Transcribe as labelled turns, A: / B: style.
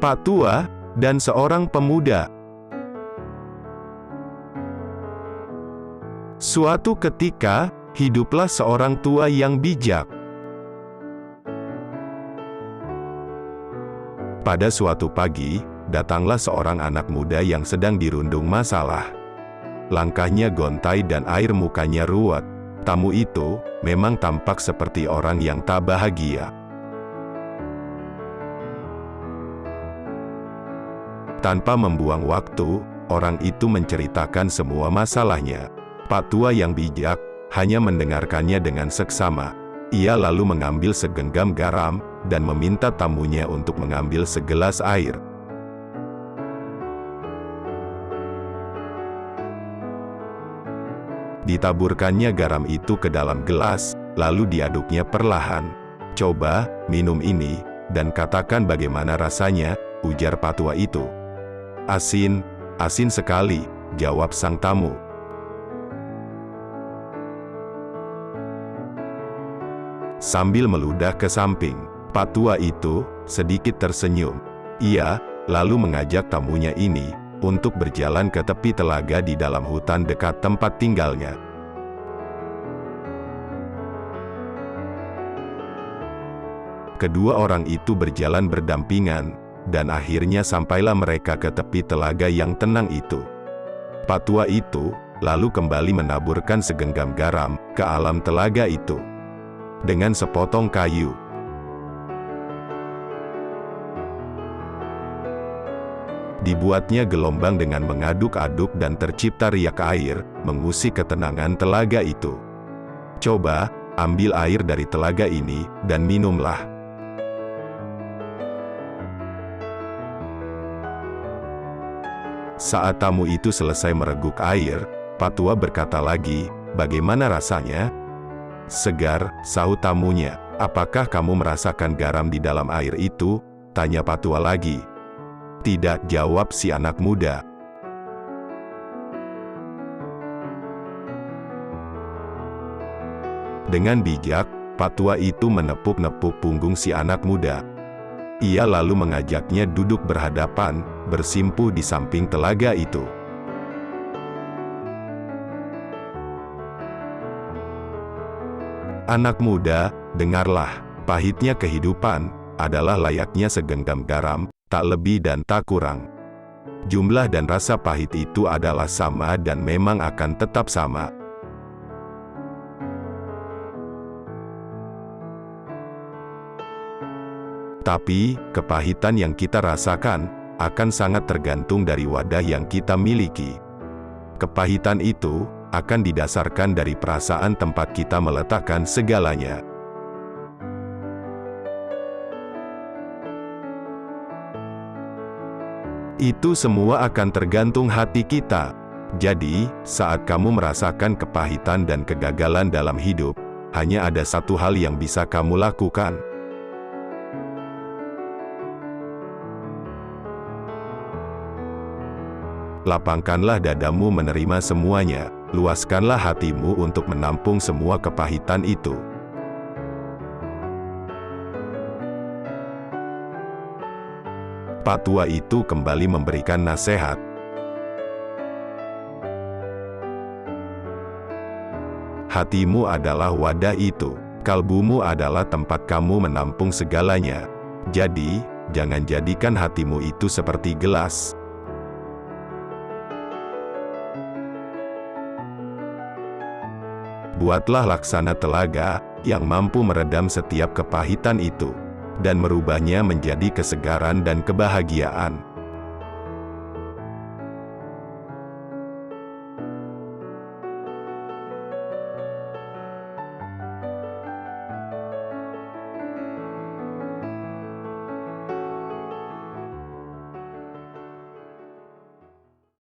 A: Pak Tua, dan seorang pemuda. Suatu ketika, hiduplah seorang tua yang bijak. Pada suatu pagi, datanglah seorang anak muda yang sedang dirundung masalah. Langkahnya gontai dan air mukanya ruwet. Tamu itu memang tampak seperti orang yang tak bahagia. Tanpa membuang waktu, orang itu menceritakan semua masalahnya. Pak Tua yang bijak hanya mendengarkannya dengan seksama. Ia lalu mengambil segenggam garam dan meminta tamunya untuk mengambil segelas air. Ditaburkannya garam itu ke dalam gelas, lalu diaduknya perlahan. "Coba, minum ini, dan katakan bagaimana rasanya," ujar Pak Tua itu. "Asin, asin sekali," jawab sang tamu. Sambil meludah ke samping, Pak Tua itu sedikit tersenyum. Ia lalu mengajak tamunya ini untuk berjalan ke tepi telaga di dalam hutan dekat tempat tinggalnya. Kedua orang itu berjalan berdampingan, dan akhirnya sampailah mereka ke tepi telaga yang tenang itu. Pak Tua itu lalu kembali menaburkan segenggam garam ke alam telaga itu dengan sepotong kayu. Dibuatnya gelombang dengan mengaduk-aduk dan tercipta riak air, mengusik ketenangan telaga itu. "Coba, ambil air dari telaga ini, dan minumlah." Saat tamu itu selesai mereguk air, Pak Tua berkata lagi, "Bagaimana rasanya?" "Segar," sahut tamunya. "Apakah kamu merasakan garam di dalam air itu?" tanya Pak Tua lagi. "Tidak," jawab si anak muda. Dengan bijak, Pak Tua itu menepuk-nepuk punggung si anak muda. Ia lalu mengajaknya duduk berhadapan, bersimpuh di samping telaga itu. "Anak muda, dengarlah, pahitnya kehidupan adalah layaknya segenggam garam, tak lebih dan tak kurang. Jumlah dan rasa pahit itu adalah sama dan memang akan tetap sama. Tapi, kepahitan yang kita rasakan akan sangat tergantung dari wadah yang kita miliki. Kepahitan itu akan didasarkan dari perasaan tempat kita meletakkan segalanya." Itu semua akan tergantung hati kita. Jadi, saat kamu merasakan kepahitan dan kegagalan dalam hidup, hanya ada satu hal yang bisa kamu lakukan. Lapangkanlah dadamu menerima semuanya, luaskanlah hatimu untuk menampung semua kepahitan itu. Pak Tua itu kembali memberikan nasihat. "Hatimu adalah wadah itu, kalbumu adalah tempat kamu menampung segalanya. Jadi, jangan jadikan hatimu itu seperti gelas. Buatlah laksana telaga yang mampu meredam setiap kepahitan itu dan merubahnya menjadi kesegaran dan kebahagiaan."